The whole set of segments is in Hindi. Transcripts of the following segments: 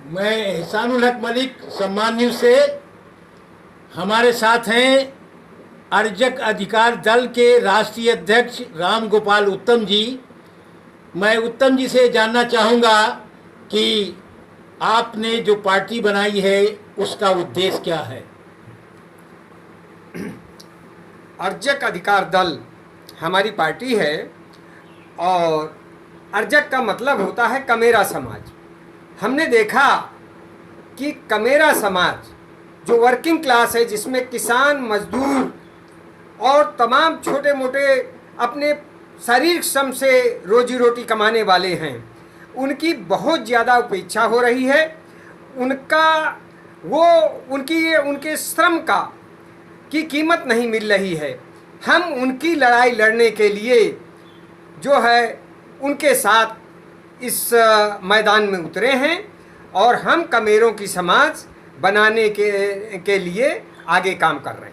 मैं एहसानुल हक मलिक, सम्मान न्यूज़ से। हमारे साथ हैं अर्जक अधिकार दल के राष्ट्रीय अध्यक्ष राम गोपाल उत्तम जी। मैं उत्तम जी से जानना चाहूँगा कि आपने जो पार्टी बनाई है उसका उद्देश्य क्या है। अर्जक अधिकार दल हमारी पार्टी है और अर्जक का मतलब होता है कमेरा समाज। हमने देखा कि कमेरा समाज जो वर्किंग क्लास है, जिसमें किसान, मजदूर और तमाम छोटे मोटे अपने शारीरिक श्रम से रोजी रोटी कमाने वाले हैं, उनकी बहुत ज़्यादा उपेक्षा हो रही है। उनके श्रम की कीमत नहीं मिल रही है। हम उनकी लड़ाई लड़ने के लिए जो है उनके साथ इस मैदान में उतरे हैं और हम कमेरों की समाज बनाने के लिए आगे काम कर रहे हैं।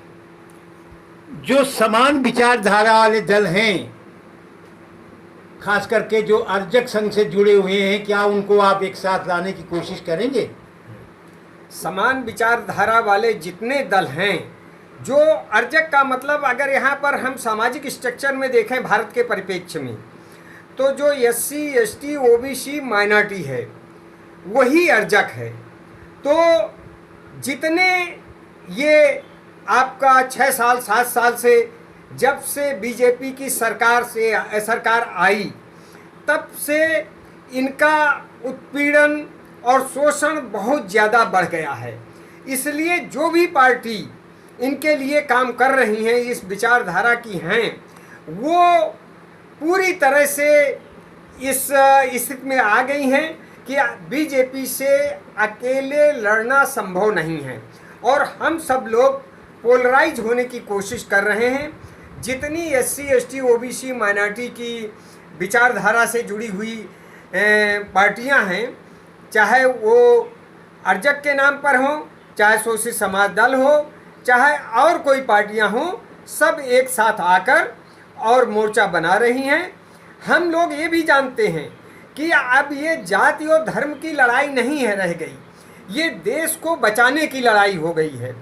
जो समान विचारधारा वाले दल हैं, खास करके जो अर्जक संघ से जुड़े हुए हैं, क्या उनको आप एक साथ लाने की कोशिश करेंगे? समान विचारधारा वाले जितने दल हैं, जो अर्जक का मतलब अगर यहाँ पर हम सामाजिक स्ट्रक्चर में देखें भारत के परिप्रेक्ष्य में, तो जो SC ST OBC माइनॉरिटी है वही अर्जक है। तो जितने ये आपका 6 साल 7 साल से जब से बीजेपी की सरकार आई, तब से इनका उत्पीड़न और शोषण बहुत ज़्यादा बढ़ गया है। इसलिए जो भी पार्टी इनके लिए काम कर रही हैं, इस विचारधारा की हैं, वो पूरी तरह से इस स्थिति में आ गई हैं कि बीजेपी से अकेले लड़ना संभव नहीं है और हम सब लोग पोलराइज होने की कोशिश कर रहे हैं। जितनी SC ST OBC माइनॉरिटी की विचारधारा से जुड़ी हुई पार्टियां हैं, चाहे वो अर्जक के नाम पर हों, चाहे शोषित समाज दल हो, चाहे और कोई पार्टियां हों, सब एक साथ आकर और मोर्चा बना रही हैं। हम लोग ये भी जानते हैं कि अब ये जाति और धर्म की लड़ाई नहीं है रह गई, ये देश को बचाने की लड़ाई हो गई है।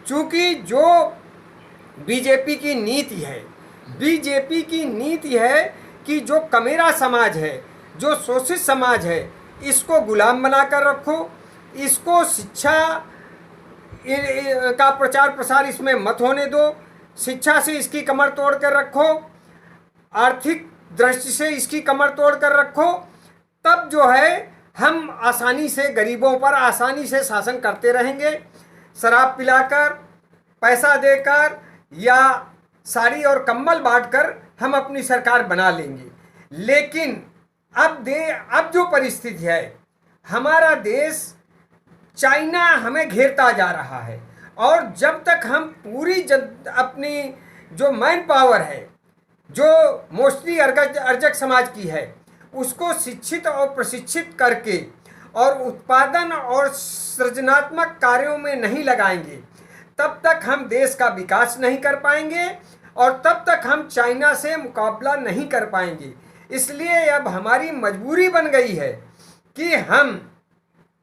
क्योंकि जो बीजेपी की नीति है कि जो कमेरा समाज है, जो शोषित समाज है, इसको गुलाम बनाकर रखो, इसको शिक्षा का प्रचार प्रसार इसमें मत होने दो, शिक्षा से इसकी कमर तोड़ कर रखो, आर्थिक दृष्टि से इसकी कमर तोड़ कर रखो, तब जो है हम आसानी से गरीबों पर आसानी से शासन करते रहेंगे। शराब पिलाकर, पैसा देकर या साड़ी और कंबल बांटकर हम अपनी सरकार बना लेंगे। लेकिन अब जो परिस्थिति है, हमारा देश चाइना हमें घेरता जा रहा है और जब तक हम पूरी अपनी जो मैन पावर है, जो मोस्टली अर्जक समाज की है, उसको शिक्षित और प्रशिक्षित करके और उत्पादन और सृजनात्मक कार्यों में नहीं लगाएंगे, तब तक हम देश का विकास नहीं कर पाएंगे और तब तक हम चाइना से मुकाबला नहीं कर पाएंगे। इसलिए अब हमारी मजबूरी बन गई है कि हम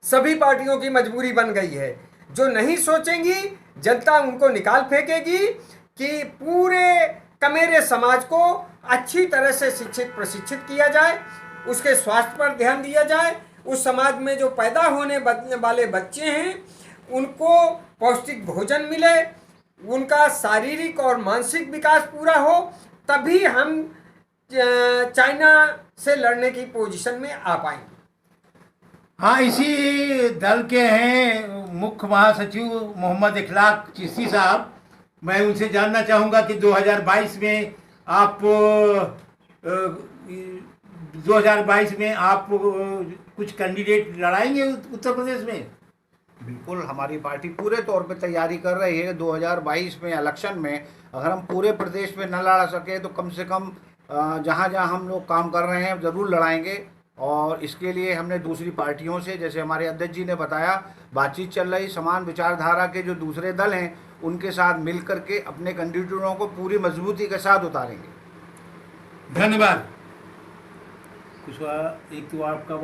सभी पार्टियों की मजबूरी बन गई है, जो नहीं सोचेंगी जनता उनको निकाल फेंकेगी कि पूरे कमेरे समाज को अच्छी तरह से शिक्षित प्रशिक्षित किया जाए, उसके स्वास्थ्य पर ध्यान दिया जाए, उस समाज में जो पैदा होने वाले बच्चे हैं उनको पौष्टिक भोजन मिले, उनका शारीरिक और मानसिक विकास पूरा हो, तभी हम चाइना से लड़ने की पोजीशन में आ पाएंगे। हाँ, इसी दल के हैं मुख्य महासचिव मोहम्मद इखलाक चिश्ती साहब। मैं उनसे जानना चाहूँगा कि 2022 में आप कुछ कैंडिडेट लड़ाएंगे उत्तर प्रदेश में? बिल्कुल, हमारी पार्टी पूरे तौर पे तैयारी कर रही है। 2022 में इलेक्शन में अगर हम पूरे प्रदेश में न लड़ा सके तो कम से कम जहाँ जहाँ हम लोग काम कर रहे हैं ज़रूर लड़ाएंगे। और इसके लिए हमने दूसरी पार्टियों से, जैसे हमारे अध्यक्ष जी ने बताया, बातचीत चल रही। समान विचारधारा के जो दूसरे दल हैं उनके साथ मिल करके अपने कैंडिडेटों को पूरी मजबूती के साथ उतारेंगे। धन्यवाद। कुछ एक तो आपका